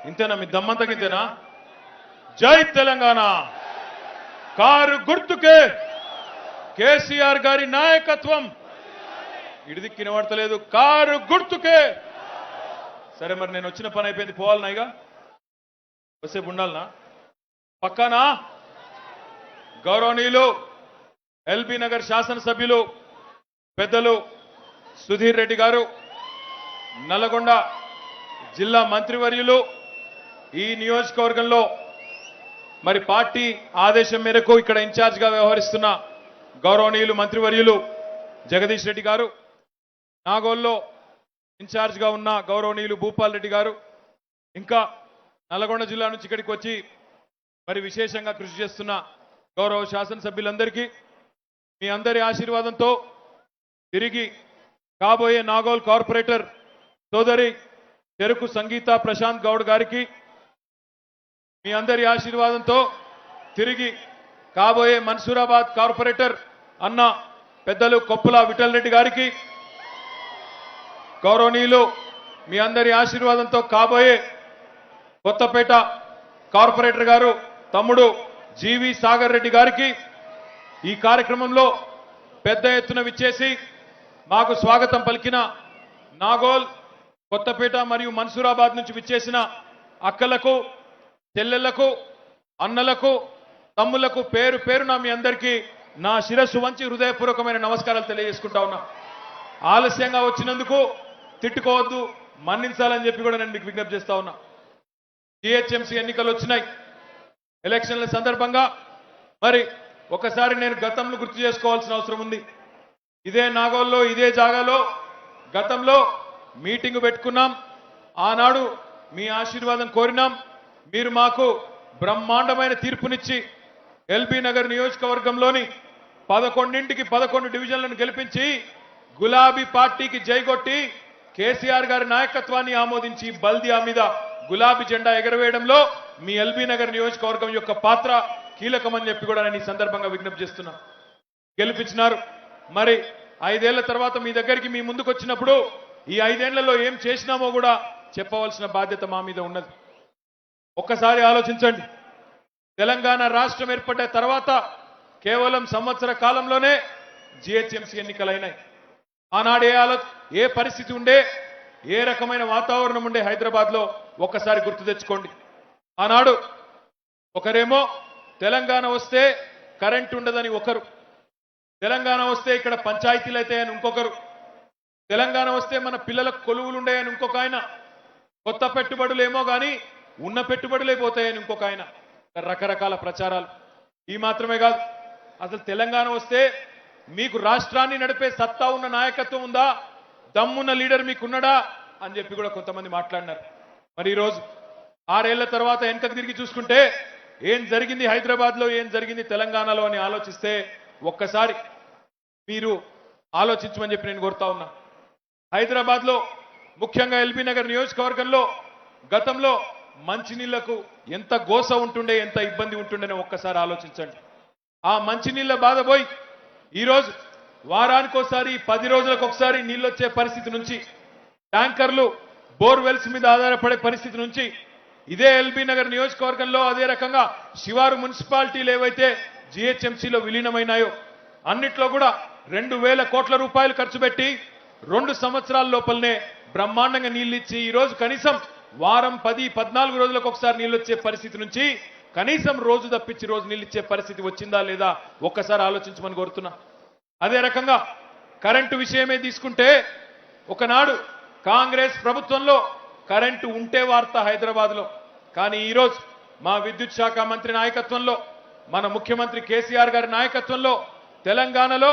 ఇంతేనా మీ దమ్మంతకి ఇంతేనా? జై తెలంగాణ. కారు గుర్తుకే కేసీఆర్ గారి నాయకత్వం. ఇడిది కినబడతలేదు. కారు గుర్తుకే. సరే మరి నేను వచ్చిన పని అయిపోయింది, పోవాలనా? ఇక వసేపు ఉండాలనా? పక్కనా గౌరవనీయులు ఎల్బీ నగర్ శాసనసభ్యులు పెద్దలు సుధీర్ రెడ్డి గారు, నల్గొండ జిల్లా మంత్రివర్యులు, ఈ నియోజకవర్గంలో మరి పార్టీ ఆదేశం మేరకు ఇక్కడ ఇన్ఛార్జ్గా వ్యవహరిస్తున్న గౌరవనీయులు మంత్రివర్యులు జగదీష్ రెడ్డి గారు, నాగోల్లో ఇన్ఛార్జ్గా ఉన్న గౌరవనీయులు భూపాల్ రెడ్డి గారు, ఇంకా నల్గొండ జిల్లా నుంచి ఇక్కడికి వచ్చి మరి విశేషంగా కృషి చేస్తున్న గౌరవ శాసనసభ్యులందరికీ మీ అందరి ఆశీర్వాదంతో తిరిగి కాబోయే నాగోల్ కార్పొరేటర్ సోదరి చెరుకు సంగీత ప్రశాంత్ గౌడ్ గారికి, మీ అందరి ఆశీర్వాదంతో తిరిగి కాబోయే మన్సూరాబాద్ కార్పొరేటర్ అన్న పెద్దలు కొప్పుల విఠల్ రెడ్డి గారికి, గౌరవనీయులు మీ అందరి ఆశీర్వాదంతో కాబోయే కొత్తపేట కార్పొరేటర్ గారు తమ్ముడు జీవి సాగర్ రెడ్డి గారికి, ఈ కార్యక్రమంలో పెద్ద ఎత్తున విచ్చేసి మాకు స్వాగతం పలికిన నాగోల్, కొత్తపేట మరియు మన్సూరాబాద్ నుంచి విచ్చేసిన అక్కలకు, చెల్లెళ్లకు, అన్నలకు, తమ్ములకు పేరు పేరున మీ అందరికీ నా శిరస్సు వంచి హృదయపూర్వకమైన నమస్కారాలు తెలియజేసుకుంటా ఉన్నా. ఆలస్యంగా వచ్చినందుకు తిట్టుకోవద్దు, మన్నించాలని చెప్పి కూడా నేను మీకు విజ్ఞప్తి చేస్తా ఉన్నా. జిహెచ్ఎంసీ ఎన్నికలు వచ్చినాయి. ఎలక్షన్ల సందర్భంగా మరి ఒకసారి నేను గతంలో గుర్తు చేసుకోవాల్సిన అవసరం ఉంది. ఇదే నాగోల్లో ఇదే జాగాలో గతంలో మీటింగ్ పెట్టుకున్నాం. ఆనాడు మీ ఆశీర్వాదం కోరినాం. మీరు మాకు బ్రహ్మాండమైన తీర్పునిచ్చి ఎల్బీ నగర్ నియోజకవర్గంలోని 11 డివిజన్లను గెలిపించి గులాబీ పార్టీకి జైగొట్టి కేసీఆర్ గారి నాయకత్వాన్ని ఆమోదించి బల్దియా మీద గులాబీ జెండా ఎగరవేయడంలో మీ ఎల్బీ నగర్ నియోజకవర్గం యొక్క పాత్ర కీలకమని చెప్పి కూడా నేను ఈ సందర్భంగా విజ్ఞప్తి చేస్తున్నా. గెలిపించినారు. మరి 5 ఏళ్ల తర్వాత మీ దగ్గరికి మీ ముందుకు వచ్చినప్పుడు ఈ 5 ఏళ్లలో ఏం చేసినామో కూడా చెప్పవలసిన బాధ్యత మా మీద ఉన్నది. ఒక్కసారి ఆలోచించండి. తెలంగాణ రాష్ట్రం ఏర్పడ్డ తర్వాత కేవలం సంవత్సర కాలంలోనే జిహెచ్ఎంసీ ఎన్నికలైనాయి. ఆనాడు ఏ పరిస్థితి ఉండే, ఏ రకమైన వాతావరణం ఉండే హైదరాబాద్లో ఒక్కసారి గుర్తు తెచ్చుకోండి. ఆనాడు ఒకరేమో తెలంగాణ వస్తే కరెంట్ ఉండదని ఒకరు, తెలంగాణ వస్తే ఇక్కడ పంచాయతీలు అవుతాయని ఇంకొకరు, తెలంగాణ వస్తే మన పిల్లలకు కొలువులు ఉండేయని ఇంకొక ఆయన, కొత్త పెట్టుబడులు ఏమో కానీ ఉన్న పెట్టుబడులే పోతాయని ఇంకొక ఆయన. రకరకాల ప్రచారాలు. ఈ మాత్రమే కాదు, అసలు తెలంగాణ వస్తే మీకు రాష్ట్రాన్ని నడిపే సత్తా ఉన్న నాయకత్వం ఉందా, దమ్మున్న లీడర్ మీకున్నడా అని చెప్పి కూడా కొంతమంది మాట్లాడినారు. మరి ఈరోజు 6 ఏళ్ల తర్వాత వెనకకు తిరిగి చూసుకుంటే ఏం జరిగింది హైదరాబాద్లో, ఏం జరిగింది తెలంగాణలో అని ఆలోచిస్తే ఒక్కసారి మీరు ఆలోచించమని చెప్పి నేను కోరుతా ఉన్నా. హైదరాబాద్లో ముఖ్యంగా ఎల్బీ నగర్ నియోజకవర్గంలో గతంలో మంచినీళ్లకు ఎంత గోస ఉంటుండే, ఎంత ఇబ్బంది ఉంటుండేనో ఒక్కసారి ఆలోచించండి. ఆ మంచినీళ్ళ బాధ పోయి ఈరోజు వారానికోసారి 10 రోజులకు ఒకసారి నీళ్ళు వచ్చే పరిస్థితి నుంచి, ట్యాంకర్లు బోర్వెల్స్ మీద ఆధారపడే పరిస్థితి నుంచి, ఇదే ఎల్బీ నగర్ నియోజకవర్గంలో అదే రకంగా శివారు మున్సిపాలిటీలు ఏవైతే జిహెచ్ఎంసీలో విలీనమైనాయో అన్నిట్లో కూడా 2000 కోట్ల రూపాయలు ఖర్చు పెట్టి 2 సంవత్సరాల లోపలనే బ్రహ్మాండంగా నీళ్ళు ఇచ్చి ఈరోజు కనీసం వారం 10-14 రోజులకు ఒకసారి నీళ్ళు వచ్చే పరిస్థితి నుంచి కనీసం రోజు తప్పించి రోజు నీళ్ళు ఇచ్చే పరిస్థితి వచ్చిందా లేదా ఒక్కసారి ఆలోచించమని కోరుతున్నా. అదే రకంగా కరెంటు విషయమే తీసుకుంటే ఒకనాడు కాంగ్రెస్ ప్రభుత్వంలో కరెంటు ఉంటే వార్త హైదరాబాద్లో, కానీ ఈరోజు మా విద్యుత్ శాఖ మంత్రి నాయకత్వంలో, మన ముఖ్యమంత్రి కేసీఆర్ గారి నాయకత్వంలో తెలంగాణలో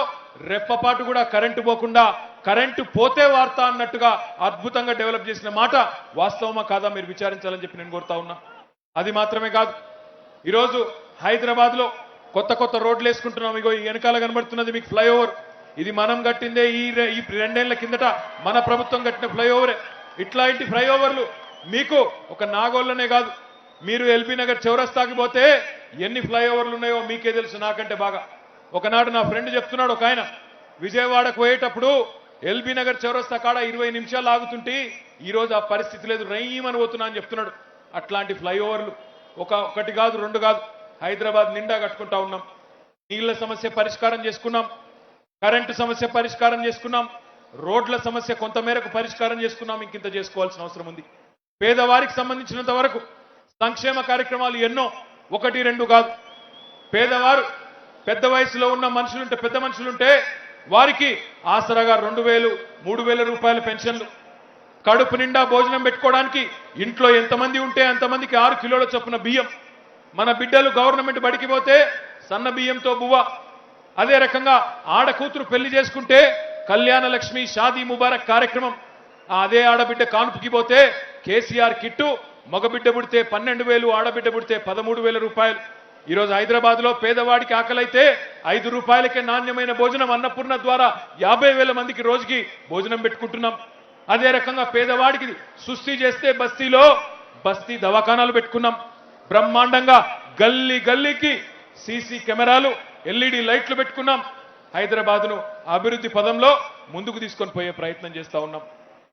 రెప్పపాటు కూడా కరెంటు పోకుండా కరెంటు పోతే వార్త అన్నట్టుగా అద్భుతంగా డెవలప్ చేసిన మాట వాస్తవమా కాదా మీరు విచారించాలని చెప్పి నేను కోరుతా ఉన్నా. అది మాత్రమే కాదు, ఈరోజు హైదరాబాద్లో కొత్త రోడ్లు వేసుకుంటున్నాం. ఇగో ఈ వెనకాల కనబడుతున్నది మీకు ఫ్లైఓవర్. ఇది మనం కట్టిందే. ఈ 2 ఏళ్ల కిందట మన ప్రభుత్వం కట్టిన ఫ్లైఓవరే. ఇట్లాంటి ఫ్లైఓవర్లు మీకు ఒక నాగోళ్ళనే కాదు, మీరు ఎల్బీ నగర్ చౌరస్తాకి పోతే ఎన్ని ఫ్లైఓవర్లు ఉన్నాయో మీకే తెలుసు నాకంటే బాగా. ఒకనాడు నా ఫ్రెండ్ చెప్తున్నాడు, ఒక ఆయన విజయవాడకు పోయేటప్పుడు ఎల్బీ నగర్ చౌరస్తా కాడ 20 నిమిషాలు ఆగుతుంటే ఈరోజు ఆ పరిస్థితి లేదు, రయ్యమని పోతున్నా అని చెప్తున్నాడు. అట్లాంటి ఫ్లైఓవర్లు ఒకటి కాదు రెండు కాదు హైదరాబాద్ నిండా కట్టుకుంటా ఉన్నాం. నీళ్ల సమస్య పరిష్కారం చేసుకున్నాం, కరెంటు సమస్య పరిష్కారం చేసుకున్నాం, రోడ్ల సమస్య కొంతమేరకు పరిష్కారం చేసుకున్నాం. ఇంకింత చేసుకోవాల్సిన అవసరం ఉంది. పేదవారికి సంబంధించినంత వరకు సంక్షేమ కార్యక్రమాలు ఎన్నో, ఒకటి రెండు కాదు. పేదవారు పెద్ద వయసులో ఉన్న మనుషులుంటే, పెద్ద మనుషులుంటే వారికి ఆసరాగా 2,000, 3,000 రూపాయల పెన్షన్లు, కడుపు నిండా భోజనం పెట్టుకోవడానికి ఇంట్లో ఎంతమంది ఉంటే అంతమందికి 6 కిలోల చొప్పున బియ్యం, మన బిడ్డలు గవర్నమెంట్ బడికి పోతే సన్న బియ్యంతో బువ్వ, అదే రకంగా ఆడ కూతురు పెళ్లి చేసుకుంటే కళ్యాణ లక్ష్మి షాదీ ముబారక్ కార్యక్రమం, అదే ఆడబిడ్డ కాన్పుకి పోతే కేసీఆర్ కిట్టు, మగబిడ్డ పుడితే 12,000, ఆడబిడ్డ పుడితే 13,000 రూపాయలు. ఈరోజు హైదరాబాద్ లో పేదవాడికి ఆకలైతే 5 రూపాయలకే నాణ్యమైన భోజనం అన్నపూర్ణ ద్వారా 50,000 మందికి రోజుకి భోజనం పెట్టుకుంటున్నాం. అదే రకంగా పేదవాడికి సుస్థి చేస్తే బస్తీ దవాఖానాలు పెట్టుకున్నాం. బ్రహ్మాండంగా గల్లీ గల్లీకి సీసీ కెమెరాలు, ఎల్ఈడి లైట్లు పెట్టుకున్నాం. హైదరాబాద్ను అభివృద్ధి పదంలో ముందుకు తీసుకొని పోయే ప్రయత్నం చేస్తా ఉన్నాం.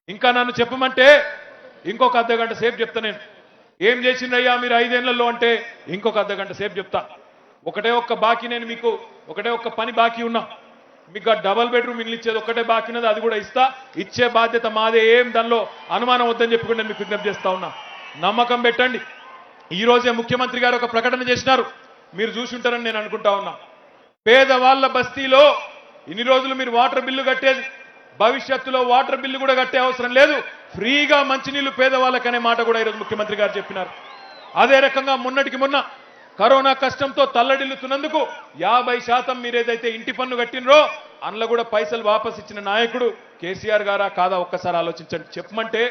ఇంకా నన్ను చెప్పమంటే ఇంకొక అర్ధగంట సేపు చెప్తా. నేను ఏం చేసిండ్రయ్యా మీరు 5 ఏళ్లలో అంటే ఇంకొక అర్ధగంట సేపు చెప్తా. ఒకటే ఒక్క బాకీ, నేను మీకు ఒకటే ఒక్క పని బాకీ ఉన్నా. మీకు డబల్ బెడ్రూమ్ ఇల్లు ఇచ్చేది ఒక్కటే బాకీ ఉన్నది, అది కూడా ఇస్తా. ఇచ్చే బాధ్యత మాదే, ఏం దానిలో అనుమానం వద్దని చెప్పుకుంటే నేను మీకు విజ్ఞప్తి చేస్తా ఉన్నా. నమ్మకం పెట్టండి. ఈ రోజే ముఖ్యమంత్రి గారు ఒక ప్రకటన చేసినారు, మీరు చూసి ఉంటారని నేను అనుకుంటా ఉన్నా. పేదవాళ్ల బస్తీలో ఇన్ని రోజులు మీరు వాటర్ బిల్లు కట్టేది, భవిష్యత్తులో వాటర్ బిల్లు కూడా కట్టే అవసరం లేదు, ఫ్రీగా మంచినీళ్లు పేదవాళ్ళకనే మాట కూడా ఈరోజు ముఖ్యమంత్రి గారు చెప్పినారు. అదే రకంగా మొన్నటికి మొన్న కరోనా కష్టంతో తల్లడిల్లుతున్నందుకు 50% మీరేదైతే ఇంటి పన్ను కట్టినరో అందులో కూడా పైసలు వాపస్ ఇచ్చిన నాయకుడు కేసీఆర్ గారా కాదా ఒక్కసారి ఆలోచించండి. చెప్పమంటే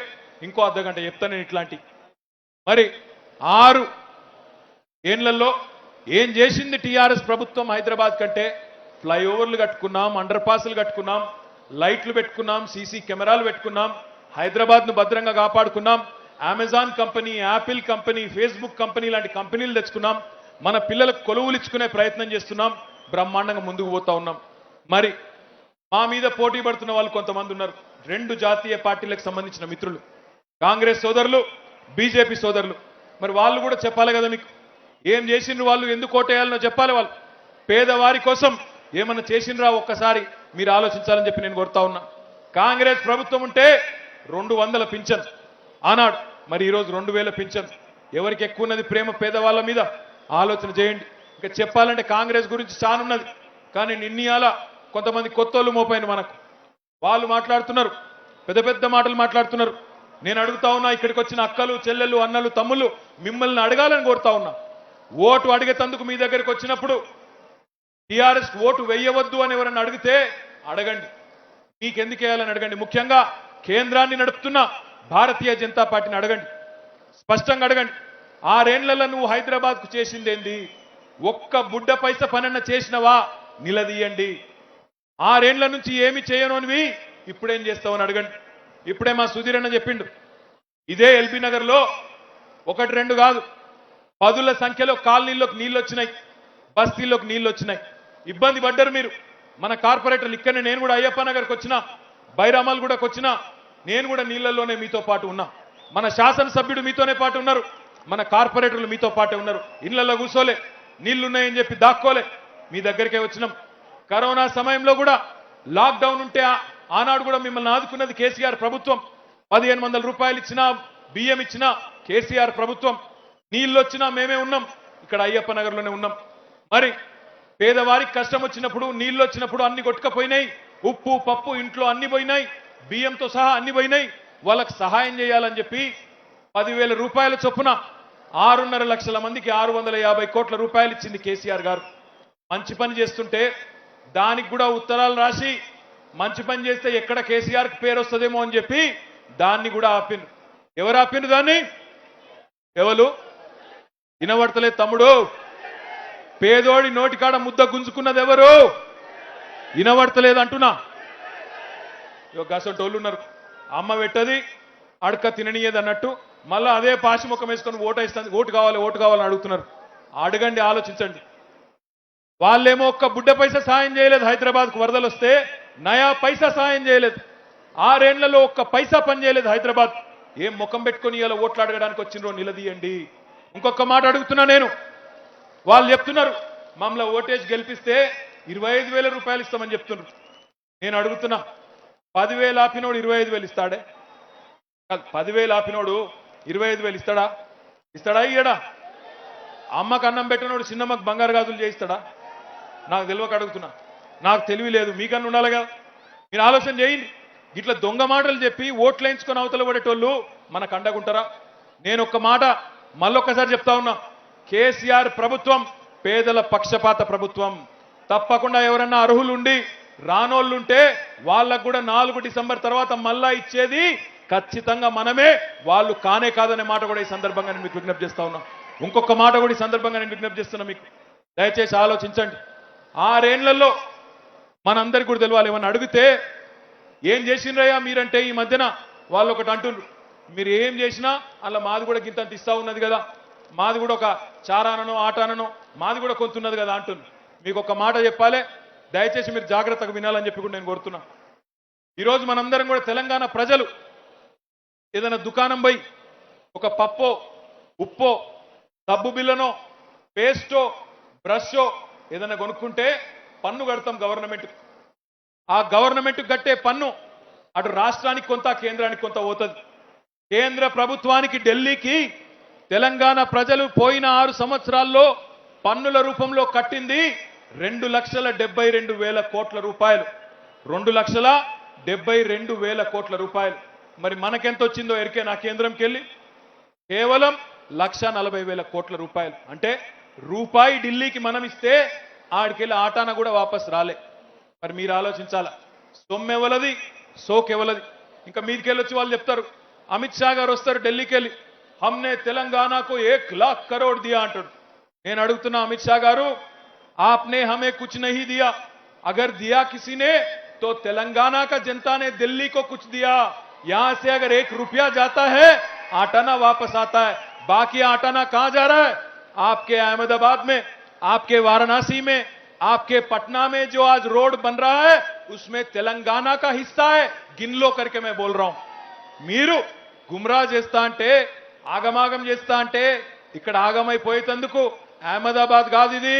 ఇంకో అర్ధగంట చెప్తాను నేను ఇట్లాంటి. మరి 6 ఏళ్లలో ఏం చేసింది టీఆర్ఎస్ ప్రభుత్వం హైదరాబాద్ కంటే? ఫ్లైఓవర్లు కట్టుకున్నాం, అండర్ పాస్లు కట్టుకున్నాం, లైట్లు పెట్టుకున్నాం, సీసీ కెమెరాలు పెట్టుకున్నాం, హైదరాబాద్ను భద్రంగా కాపాడుకున్నాం. Amazon company, Apple company, Facebook company లాంటి కంపెనీలు తెచ్చుకున్నాం. మన పిల్లలకు కొలువులు ఇచ్చుకునే ప్రయత్నం చేస్తున్నాం. బ్రహ్మాండంగా ముందుకు పోతా ఉన్నాం. మరి మా మీద పోటీ పడుతున్న వాళ్ళు కొంతమంది ఉన్నారు. 2 జాతీయ పార్టీలకు సంబంధించిన మిత్రులు, కాంగ్రెస్ సోదరులు, బీజేపీ సోదరులు. మరి వాళ్ళు కూడా చెప్పాలి కదా, మీకు ఏం చేసిండ్రు, వాళ్ళు ఎందుకు ఓటేయాలనో చెప్పాలి. వాళ్ళు పేదవారి కోసం ఏమన్నా చేసిండ్రా ఒక్కసారి మీరు ఆలోచించాలని చెప్పి నేను కోరుతా ఉన్నా. కాంగ్రెస్ ప్రభుత్వం ఉంటే 200 పింఛన్ ఆనాడు, మరి ఈరోజు 2,000 పింఛన్. ఎవరికి ఎక్కువ ఉన్నది ప్రేమ పేదవాళ్ళ మీద? ఆలోచన చేయండి. ఇంకా చెప్పాలంటే కాంగ్రెస్ గురించి చాలా ఉన్నది, కానీ నిన్నయాల కొంతమంది కొత్తోళ్ళు మోపైన మనకు వాళ్ళు మాట్లాడుతున్నారు, పెద్ద పెద్ద మాటలు మాట్లాడుతున్నారు. నేను అడుగుతా ఉన్నా, ఇక్కడికి వచ్చిన అక్కలు, చెల్లెళ్ళు, అన్నలు, తమ్ముళ్ళు మిమ్మల్ని అడగాలని కోరుతా ఉన్నా. ఓటు అడిగేతందుకు మీ దగ్గరికి వచ్చినప్పుడు టీఆర్ఎస్ ఓటు వేయవద్దు అని ఎవరన్నా అడిగితే అడగండి, మీకెందుకు వేయాలని అడగండి. ముఖ్యంగా కేంద్రాన్ని నడుపుతున్న భారతీయ జనతా పార్టీని అడగండి, స్పష్టంగా అడగండి. 6 ఏళ్లలో నువ్వు హైదరాబాద్కు చేసిందేంది? ఒక్క బుడ్డ పైస పనన్న చేసినవా? నిలదీయండి. 6 ఏళ్ల నుంచి ఏమి చేయనోనివి ఇప్పుడేం చేస్తావని అడగండి. ఇప్పుడే మా సుధీర్ అన్న చెప్పిండు, ఇదే ఎల్బీ నగర్లో 1, 2 కాదు 10ల సంఖ్యలో కాలనీల్లోకి నీళ్ళు వచ్చినాయి, బస్తీల్లోకి నీళ్ళు వచ్చినాయి. ఇబ్బంది పడ్డారు మీరు. మన కార్పొరేటర్లు ఇక్కడనే, నేను కూడా అయ్యప్ప నగర్కి వచ్చినా, బైరామల్ కూడా వచ్చినా, నేను కూడా నీళ్లలోనే మీతో పాటు ఉన్నా. మన శాసనసభ్యుడు మీతోనే పాటు ఉన్నారు, మన కార్పొరేటర్లు మీతో పాటే ఉన్నారు. ఇళ్లలో కూర్చోలే, నీళ్లున్నాయని చెప్పి దాక్కోలే, మీ దగ్గరికే వచ్చినాం. కరోనా సమయంలో కూడా లాక్డౌన్ ఉంటే ఆనాడు కూడా మిమ్మల్ని ఆదుకున్నది కేసీఆర్ ప్రభుత్వం. 1,500 రూపాయలు ఇచ్చినా, బియ్యం ఇచ్చినా కేసీఆర్ ప్రభుత్వం. నీళ్ళు వచ్చినా మేమే ఉన్నాం, ఇక్కడ అయ్యప్ప నగర్లోనే ఉన్నాం. మరి పేదవారికి కష్టం వచ్చినప్పుడు, నీళ్ళు వచ్చినప్పుడు అన్ని కొట్టుకపోయినాయి, ఉప్పు పప్పు ఇంట్లో అన్ని పోయినాయి, బియ్యంతో సహా అన్ని పోయినాయి. వాళ్ళకి సహాయం చేయాలని చెప్పి 10,000 రూపాయల చొప్పున 6.5 లక్షల మందికి 650 కోట్ల రూపాయలు ఇచ్చింది కేసీఆర్ గారు. మంచి పని చేస్తుంటే దానికి కూడా ఉత్తరాలు రాసి, మంచి పని చేస్తే ఎక్కడ కేసీఆర్కి పేరు వస్తుందేమో అని చెప్పి దాన్ని కూడా ఆపిండ్రు. ఎవరు ఆపిండ్రు దాన్ని? ఎవరు? వినబడతలేదు తమ్ముడు. పేదోడి నోటికాడ ముద్ద గుంజుకున్నది ఎవరు? వినబడతలేదు అంటున్నా. గసంటోళ్ళు ఉన్నారు, అమ్మ పెట్టది అడక తిననీయదు అన్నట్టు, మళ్ళీ అదే పాశిముఖం వేసుకొని ఓటు కావాలని అడుగుతున్నారు. అడగండి, ఆలోచించండి. వాళ్ళేమో ఒక్క బుడ్డ పైసా సాయం చేయలేదు. హైదరాబాద్కు వరదలు వస్తే నయా పైసా సాయం చేయలేదు. 6 ఏళ్లలో ఒక్క పైసా పని చేయలేదు హైదరాబాద్. ఏం ముఖం పెట్టుకొని ఇలా ఓట్లు అడగడానికి వచ్చినరో నిలదీయండి. ఇంకొక మాట అడుగుతున్నా నేను, వాళ్ళు చెప్తున్నారు మమ్మల్ని ఓటేసి గెలిపిస్తే 25,000 రూపాయలు ఇస్తామని చెప్తున్నారు. నేను అడుగుతున్నా 10,000 ఆపినోడు 25,000 ఇస్తాడే? 10,000 ఆపినోడు 25,000 ఇస్తాడా? ఇస్తాడా ఇయ్యడా? అమ్మకు అన్నం పెట్టినోడు చిన్నమ్మకు బంగారు గాజులు చేయిస్తాడా? నాకు తెలియక అడుగుతున్నా. నాకు తెలివి లేదు, మీకన్నా ఉండాలిగా. మీరు ఆలోచన చేయండి. ఇట్లా దొంగ మాటలు చెప్పి ఓట్లు వేయించుకొని అవతల పడేటోళ్ళు మనకు అండగుంటారా? నేను ఒక్క మాట మళ్ళొక్కసారి చెప్తా ఉన్నా, కేసీఆర్ ప్రభుత్వం పేదల పక్షపాత ప్రభుత్వం. తప్పకుండా ఎవరన్నా అర్హులుండి రానోళ్ళుంటే వాళ్ళకు కూడా 4 డిసెంబర్ తర్వాత మళ్ళా ఇచ్చేది ఖచ్చితంగా మనమే, వాళ్ళు కానే కాదనే మాట కూడా ఈ సందర్భంగా నేను మీకు విజ్ఞప్తి చేస్తా ఉన్నా. ఇంకొక మాట కూడా ఈ సందర్భంగా నేను విజ్ఞప్తి చేస్తున్నా మీకు, దయచేసి ఆలోచించండి. 6 ఏళ్లలో మనందరికీ కూడా తెలవాలి. ఏమన్నా అడిగితే ఏం చేసిండ్రయ్యా మీరంటే ఈ మధ్యన వాళ్ళు ఒకటి అంటుండ్రు, మీరు ఏం చేసినా అలా మాది కూడా గింతంత ఇస్తా ఉన్నది కదా, మాది కూడా ఒక చారాననో ఆటాననో మాది కూడా కొంత ఉన్నది కదా అంటున్నారు. మీకు ఒక మాట చెప్పాలి, దయచేసి మీరు జాగ్రత్తగా వినాలని చెప్పి కూడా నేను కోరుతున్నా. ఈరోజు మనందరం కూడా తెలంగాణ ప్రజలు ఏదైనా దుకాణం పోయి ఒక పప్పో ఉప్పో సబ్బు బిల్లనో పేస్టో బ్రషో ఏదైనా కొనుక్కుంటే పన్ను కడతాం గవర్నమెంట్. ఆ గవర్నమెంట్ కట్టే పన్ను అటు రాష్ట్రానికి కొంత కేంద్రానికి కొంత పోతుంది. కేంద్ర ప్రభుత్వానికి ఢిల్లీకి తెలంగాణ ప్రజలు పోయిన 6 సంవత్సరాల్లో పన్నుల రూపంలో కట్టింది 2,72,000 కోట్ల రూపాయలు. 2,72,000 కోట్ల రూపాయలు. మరి మనకెంత వచ్చిందో ఎరికే నా కేంద్రంకి వెళ్ళి కేవలం 1,40,000 కోట్ల రూపాయలు. అంటే రూపాయి ఢిల్లీకి మనం ఇస్తే ఆడికెళ్ళి ఆటాన కూడా వాపస్ రాలే. మరి మీరు ఆలోచించాలా, సొమ్మెవలది సోకెవలది. ఇంకా మీదికెళ్ళొచ్చి వాళ్ళు చెప్తారు, అమిత్ షా గారు వస్తారు ఢిల్లీకి వెళ్ళి హమ్నే తెలంగాణకు 1,00,000 కరోడ్ దియా అంటాడు. నేను అడుగుతున్నా అమిత్ షా గారు, आपने हमें कुछ नहीं दिया, अगर दिया किसी ने तो तेलंगाना का जनता ने दिल्ली को कुछ दिया. यहां से अगर 1 रुपया जाता है आटाना वापस आता है, बाकी आटाना कहां जा रहा है? आपके अहमदाबाद में, आपके वाराणसी में, आपके पटना में जो आज रोड बन रहा है उसमें तेलंगाना का हिस्सा है. गिन लो करके मैं बोल रहा हूं. మీరు గుమ్రా చేస్తా అంటే ఆగమాగం చేస్తా అంటే ఇక్కడ ఆగమైపోయేందుకు అహ్మదాబాద్ కాదు, ఇది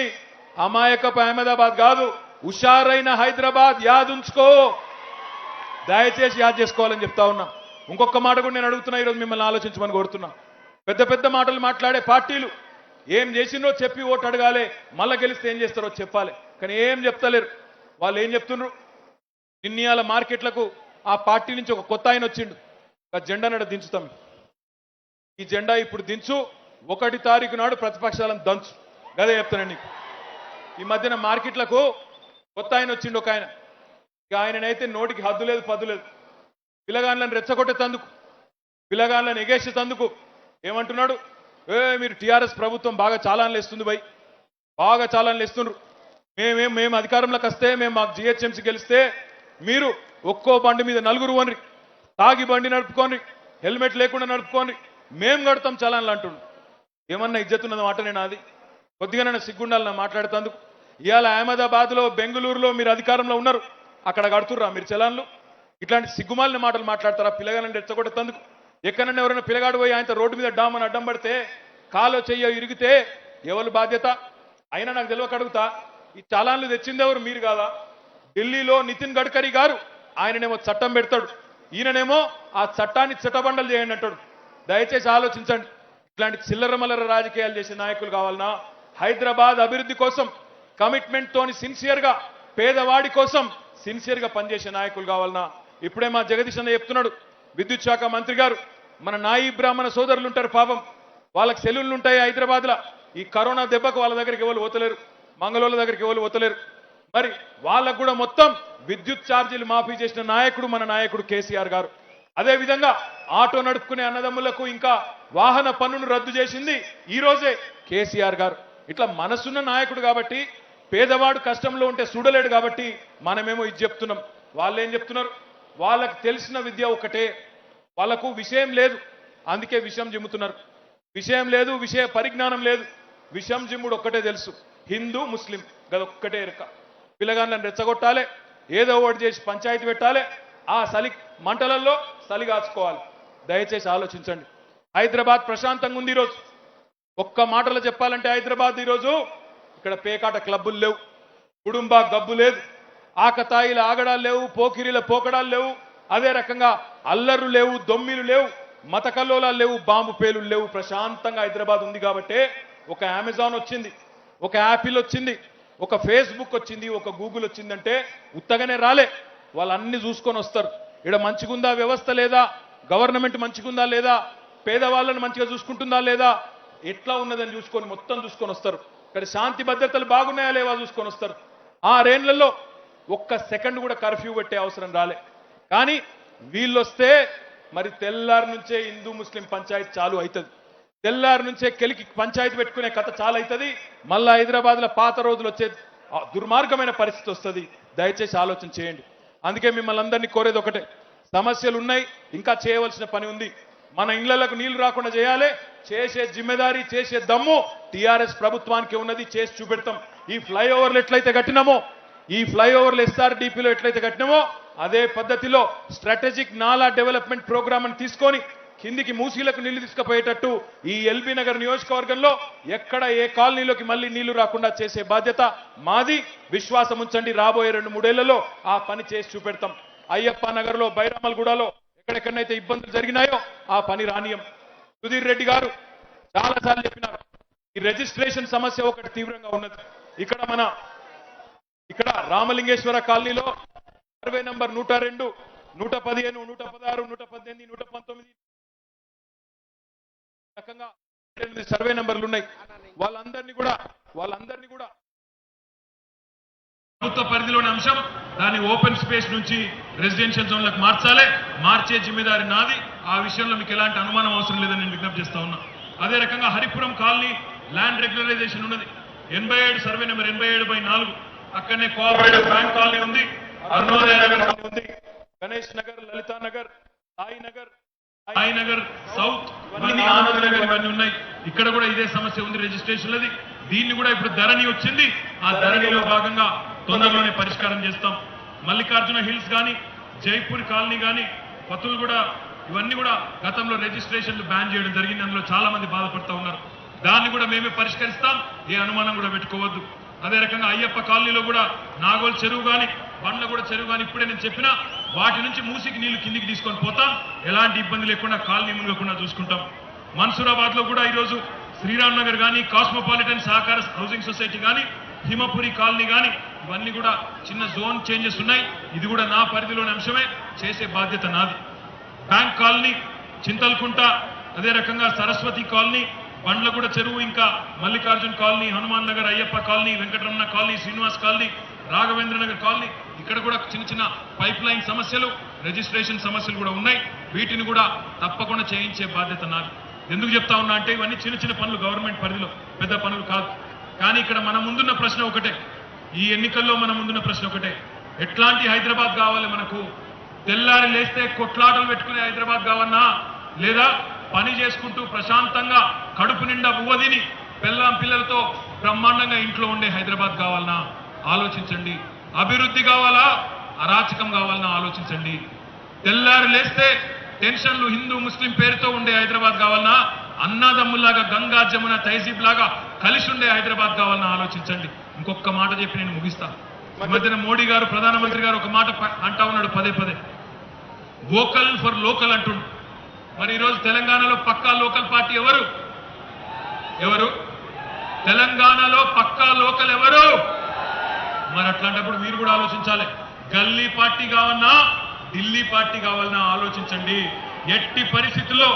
అమాయకపు అహ్మదాబాద్ కాదు, హుషారైన హైదరాబాద్. యాదుంచుకో, దయచేసి యాద్ చేసుకోవాలని చెప్తా ఉన్నా. ఇంకొక మాట కూడా నేను అడుగుతున్నా, ఈరోజు మిమ్మల్ని ఆలోచించమని కోరుతున్నా. పెద్ద పెద్ద మాటలు మాట్లాడే పార్టీలు ఏం చేసిందో చెప్పి ఓటు అడగాలి, మళ్ళా గెలిస్తే ఏం చేస్తారో చెప్పాలి. కానీ ఏం చెప్తలేరు. వాళ్ళు ఏం చెప్తున్నారు, నిన్నయాల మార్కెట్లకు ఆ పార్టీ నుంచి ఒక కొత్త ఆయన వచ్చిండు, ఆ జెండా నాడు దించుతాం, ఈ జెండా ఇప్పుడు దించు, 1 తారీఖు నాడు ప్రతిపక్షాలను దంచు, గదే చెప్తానండి నీకు. ఈ మధ్యన మార్కెట్లకు కొత్త ఆయన వచ్చిండు ఒక ఆయన, ఇక ఆయననైతే నోటికి హద్దు లేదు పద్దు లేదు. పిల్లగాళ్ళని రెచ్చగొట్టేతందుకు, పిల్లగాళ్ళని ఎగేసేతందుకు ఏమంటున్నాడు, మీరు టీఆర్ఎస్ ప్రభుత్వం బాగా చాలాన్లు ఇస్తుంది భయ్, బాగా చాలాన్లు ఇస్తున్నారు, మేము అధికారంలోకి వస్తే, మేము మాకు జిహెచ్ఎంసీ గెలిస్తే మీరు ఒక్కో బండి మీద 4 వన్రి, తాగి బండి నడుపుకోండి, హెల్మెట్ లేకుండా నడుపుకోండి, మేం కడతాం చలాన్లు అంటుండు. ఏమన్నా ఇజ్జతున్నది మాట నేను అది కొద్దిగా నన్ను సిగ్గుండాలి నా మాట్లాడుతందుకు. ఇవాళ అహ్మదాబాద్లో బెంగళూరులో మీరు అధికారంలో ఉన్నారు, అక్కడ కడుతుర్రా మీరు చలాన్లు? ఇట్లాంటి సిగ్గుమాలిన మాటలు మాట్లాడతారా పిల్లగాళ్ళని రెచ్చగొట్టేందుకు? ఎక్కడన్నా ఎవరైనా పిల్లగాడు పోయి ఆయన రోడ్డు మీద డామని అడ్డం పడితే కాలో చెయ్యో ఇరిగితే ఎవరు బాధ్యత? అయినా నాకు తెలియక అడుగుతా, ఈ చలాన్లు తెచ్చింది ఎవరు? మీరు కాదా? ఢిల్లీలో నితిన్ గడ్కరీ గారు, ఆయననేమో చట్టం పెడతాడు, ఈయననేమో ఆ చట్టాన్ని చట్టబండలు చేయండి అంటాడు. దయచేసి ఆలోచించండి. ఇట్లాంటి చిల్లర మల్లర రాజకీయాలు చేసే నాయకులు కావాలన్నా? హైదరాబాద్ అభివృద్ధి కోసం కమిట్మెంట్ తోని సిన్సియర్గా, పేదవాడి కోసం సిన్సియర్గా పనిచేసే నాయకులు కావాలన్నా? ఇప్పుడే మా జగదీష్ అన్న చెప్తున్నాడు, విద్యుత్ శాఖ మంత్రి గారు, మన నాయి బ్రాహ్మణ సోదరులు ఉంటారు పాపం, వాళ్ళకి సెలవులు ఉంటాయి హైదరాబాద్లో. ఈ కరోనా దెబ్బకు వాళ్ళ దగ్గరికి ఎవరు పోతలేరు, మంగళూరు దగ్గరికి ఎవరు పోతలేరు. మరి వాళ్ళకు కూడా మొత్తం విద్యుత్ ఛార్జీలు మాఫీ చేసిన నాయకుడు మన నాయకుడు కేసీఆర్ గారు. అదేవిధంగా ఆటో నడుపుకునే అన్నదమ్ములకు ఇంకా వాహన పన్నును రద్దు చేసింది ఈ రోజే కేసీఆర్ గారు. ఇట్లా మనసున్న నాయకుడు కాబట్టి, పేదవాడు కష్టంలో ఉంటే చూడలేడు కాబట్టి మనమేమో ఇది చెప్తున్నాం. వాళ్ళు ఏం చెప్తున్నారు? వాళ్ళకి తెలిసిన విద్య ఒకటే, వాళ్ళకు విషయం లేదు, అందుకే విషయం జిమ్ముతున్నారు. విషయం లేదు, విషయ పరిజ్ఞానం లేదు, విషయం జిమ్ముడు ఒక్కటే తెలుసు, హిందూ ముస్లిం గదొక్కటే ఎరక. పిల్లగాళ్ళని రెచ్చగొట్టాలి, ఏదో ఒకటి చేసి పంచాయతీ పెట్టాలి, ఆ సలి మంటలలో సలి కాచుకోవాలి. దయచేసి ఆలోచించండి. హైదరాబాద్ ప్రశాంతంగా ఉంది ఈరోజు. ఒక్క మాటలో చెప్పాలంటే హైదరాబాద్ ఈరోజు ఇక్కడ పేకాట క్లబ్బులు లేవు, కుటుంబ గబ్బు లేదు, ఆకతాయిల ఆగడాలు లేవు, పోకిరీల పోకడాలు లేవు, అదే రకంగా అల్లర్లు లేవు, దొమ్మిలు లేవు, మత కల్లోలాలు లేవు, బాంబు పేలులు లేవు. ప్రశాంతంగా హైదరాబాద్ ఉంది కాబట్టే ఒక అమెజాన్ వచ్చింది, ఒక యాపిల్ వచ్చింది, ఒక ఫేస్బుక్ వచ్చింది, ఒక గూగుల్ వచ్చిందంటే ఉత్తగానే రాలే. వాళ్ళు అన్ని చూసుకొని వస్తారు. ఇక్కడ మంచిగుందా వ్యవస్థ లేదా, గవర్నమెంట్ మంచిగుందా లేదా, పేదవాళ్ళని మంచిగా చూసుకుంటుందా లేదా, ఎట్లా ఉన్నదని చూసుకొని మొత్తం చూసుకొని వస్తారు. ఇక్కడ శాంతి భద్రతలు బాగున్నాయా లేవా చూసుకొని వస్తారు. 6 ఏళ్లలో ఒక్క సెకండ్ కూడా కర్ఫ్యూ పెట్టే అవసరం రాలే. కానీ వీళ్ళొస్తే మరి తెల్లారి నుంచే హిందూ ముస్లిం పంచాయతీ చాలు అవుతుంది. తెల్లారి నుంచే కెలికి పంచాయతీ పెట్టుకునే కథ చాలా అవుతుంది. మళ్ళా హైదరాబాద్లో పాత రోజులు వచ్చే దుర్మార్గమైన పరిస్థితి వస్తుంది. దయచేసి ఆలోచన చేయండి. అందుకే మిమ్మల్ని అందరినీ కోరేది ఒకటే, సమస్యలు ఉన్నాయి, ఇంకా చేయవలసిన పని ఉంది. మన ఇళ్లకు నీళ్లు రాకుండా చేయాలి. చేసే జిమ్మెదారీ, చేసే దమ్ము టీఆర్ఎస్ ప్రభుత్వానికి ఉన్నది. చేసి చూపెడతాం. ఈ ఫ్లైఓవర్లు ఎట్లయితే కట్టినామో, ఈ ఫ్లైఓవర్లు ఎస్ఆర్డీపీలో ఎట్లయితే కట్టినామో అదే పద్ధతిలో స్ట్రాటజిక్ నాలా డెవలప్మెంట్ ప్రోగ్రామ్ అని తీసుకొని కిందికి మూసీలకు నీళ్లు తీసుకుపోయేటట్టు ఈ ఎల్బీ నగర్ నియోజకవర్గంలో ఎక్కడ ఏ కాలనీలోకి మళ్ళీ నీళ్లు రాకుండా చేసే బాధ్యత మాది. విశ్వాసం ఉంచండి, రాబోయే 2-3 ఏళ్లలో ఆ పని చేసి చూపెడతాం. అయ్యప్ప నగర్లో, బైరామల్గూడలో ఎక్కడెక్కడైతే ఇబ్బందులు జరిగినాయో ఆ పని రానియం. సుధీర్ రెడ్డి గారు చాలాసార్లు చెప్పినారు, ఈ రిజిస్ట్రేషన్ సమస్య ఒకటి తీవ్రంగా ఉన్నది. ఇక్కడ రామలింగేశ్వర కాలనీలో సర్వే నంబర్ 102, 115, 116, 118, 119 రకంగా 8 సర్వే నంబర్లు ఉన్నాయి. వాళ్ళందరినీ కూడా ప్రభుత్వ పరిధిలోని అంశం. దాన్ని ఓపెన్ స్పేస్ నుంచి రెసిడెన్షియల్ జోన్లకు మార్చాలి. మార్చే జిమ్మెదారి నాది. ఆ విషయంలో మీకు ఎలాంటి అనుమానం అవసరం లేదని నేను విజ్ఞప్తి చేస్తా ఉన్నా. అదే రకంగా హరిపురం కాలనీ ల్యాండ్ రెగ్యులరైజేషన్ ఉన్నది. 87 సర్వే నెంబర్ 87/4. అక్కడనే కోఆపరేటివ్ బ్యాంక్ కాలనీ ఉంది, అరుణోదయ నగర్ ఉంది, గణేష్ నగర్, లలితా నగర్, సాయి నగర్ సౌత్, ఆనంద్ నగర్ ఇవన్నీ ఉన్నాయి. ఇక్కడ కూడా ఇదే సమస్య ఉంది రిజిస్ట్రేషన్లది. దీన్ని కూడా ఇప్పుడు ధరణి వచ్చింది. ఆ ధరణిలో భాగంగా తొందరలోనే పరిష్కారం చేస్తాం. మల్లికార్జున హిల్స్ కానీ, జైపూర్ కాలనీ కానీ, పతులు కూడా, ఇవన్నీ కూడా గతంలో రిజిస్ట్రేషన్లు బ్యాన్ చేయడం జరిగింది. అందులో చాలా మంది బాధపడుతూ ఉన్నారు. దాన్ని కూడా మేమే పరిష్కరిస్తాం. ఏ అనుమానం కూడా పెట్టుకోవద్దు. అదే రకంగా అయ్యప్ప కాలనీలో కూడా నాగోల్ చెరువు కానీ, బండ్లగూడ చెరువు కానీ ఇప్పుడే నేను చెప్పినా వాటి నుంచి మూసికి నీళ్లు కిందికి తీసుకొని పోతాం. ఎలాంటి ఇబ్బంది లేకుండా కాలనీ మునగకుండా చూసుకుంటాం. మన్సూరాబాద్ లో కూడా ఈరోజు శ్రీరామ్ నగర్ కానీ, కాస్మోపాలిటన్ సహకార హౌసింగ్ సొసైటీ కానీ, హిమపురి కాలనీ కానీ ఇవన్నీ కూడా చిన్న జోన్ చేంజెస్ ఉన్నాయి. ఇది కూడా నా పరిధిలోని అంశమే. చేసే బాధ్యత నాది. బ్యాంక్ కాలనీ, చింతల్కుంట, అదే రకంగా సరస్వతి కాలనీ, బండ్లగూడ చెరువు, ఇంకా Mallikarjun colony, Hanuman Nagar, Ayyappa colony, Venkataramana colony, Srinivas colony, Raghavendra Nagar colony, ఇక్కడ కూడా చిన్న పైప్ లైన్ సమస్యలు, రిజిస్ట్రేషన్ సమస్యలు కూడా ఉన్నాయి. వీటిని కూడా తప్పకుండా చేయించే బాధ్యత నాది. ఎందుకు చెప్తా ఉన్నా అంటే ఇవన్నీ చిన్న పనులు, గవర్నమెంట్ పరిధిలో పెద్ద పనులు కాదు. కానీ ఇక్కడ మన ముందున్న ప్రశ్న ఒకటే, ఈ ఎన్నికల్లో మన ముందున్న ప్రశ్న ఒకటే, ఎట్లాంటి హైదరాబాద్ కావాలి మనకు? తెల్లారి లేస్తే కొట్లాటలు పెట్టుకునే హైదరాబాద్ కావన్నా, లేదా పని చేసుకుంటూ ప్రశాంతంగా కడుపు నిండా బువ్వదిని పెళ్ళాం పిల్లలతో బ్రహ్మాండంగా ఇంట్లో ఉండే హైదరాబాద్ కావాలన్నా ఆలోచించండి. అభివృద్ధి కావాలా, అరాచకం కావాలన్నా ఆలోచించండి. తెల్లారి లేస్తే టెన్షన్లు హిందూ ముస్లిం పేరుతో ఉండే హైదరాబాద్ కావాలన్నా, అన్నాదమ్ముల్లాగా గంగా జమున తహజీబ్ లాగా కలిసి ఉండే హైదరాబాద్ కావాలన్నా ఆలోచించండి. ఇంకొక మాట చెప్పి నేను ముగిస్తాను. ఈ మధ్యన మోడీ గారు, ప్రధానమంత్రి గారు ఒక మాట అంటా ఉన్నాడు పదే, వోకల్ ఫర్ లోకల్ అంటుండు. మరి ఈరోజు తెలంగాణలో పక్కా లోకల్ పార్టీ ఎవరు? తెలంగాణలో పక్కా లోకల్ ఎవరు? మరి అట్లాంటప్పుడు మీరు కూడా ఆలోచించాలి. గల్లీ పార్టీ కావన్నా, ఢిల్లీ పార్టీ కావాలన్నా ఆలోచించండి. ఎట్టి పరిస్థితుల్లో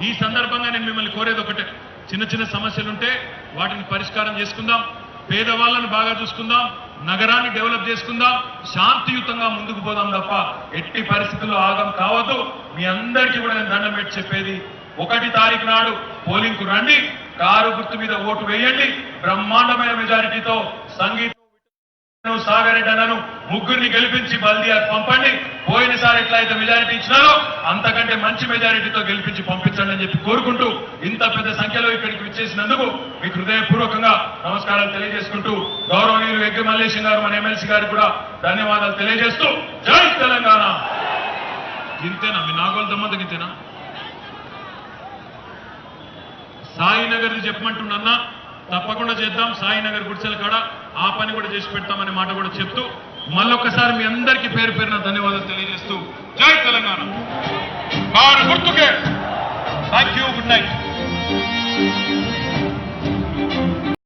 ఈ సందర్భంగా నేను మిమ్మల్ని కోరేది ఒకటే, చిన్న సమస్యలుంటే వాటిని పరిష్కారం చేసుకుందాం. పేదవాళ్ళను బాగా చూసుకుందాం, నగరాన్ని డెవలప్ చేసుకుందాం, శాంతియుతంగా ముందుకు పోదాం తప్ప ఎట్టి పరిస్థితుల్లో ఆగం కావద్దు. మీ అందరికీ కూడా నేను దండం పెట్టి చెప్పేది, 1 తారీఖు నాడు పోలింగ్ కు రండి, కారు గుర్తు మీద ఓటు వేయండి. బ్రహ్మాండమైన మెజారిటీతో సంగీతం సాగర్ రెడ్డి అన్నను ముగ్గురిని గెలిపించి బల్దియాకు పంపండి. పోయినసారి ఎట్లయితే మెజారిటీ ఇచ్చినారో అంతకంటే మంచి మెజారిటీతో గెలిపించి పంపించండి అని చెప్పి కోరుకుంటూ, ఇంత పెద్ద సంఖ్యలో ఇక్కడికి విచ్చేసినందుకు మీకు హృదయపూర్వకంగా నమస్కారాలు తెలియజేసుకుంటూ, గౌరవనీయులు వెంకట మల్లేశం గారు, మన ఎమ్మెల్సీ గారికి కూడా ధన్యవాదాలు తెలియజేస్తూ, జై తెలంగాణ. ఇంతేనా మీ నాగోల్ దమ్మద గింతేనా? సాయినగర్ చెప్పమంటున్నా, తప్పకుండా చేద్దాం. సాయినగర్ గుడిసెల కాడ ఆ పని కూడా చేసి పెడతామనే మాట కూడా చెప్తూ మళ్ళొక్కసారి మీ అందరికీ పేరు పేరున ధన్యవాదాలు తెలియజేస్తూ జై తెలంగాణ. కారు గుర్తుకే. Thank you. Good night.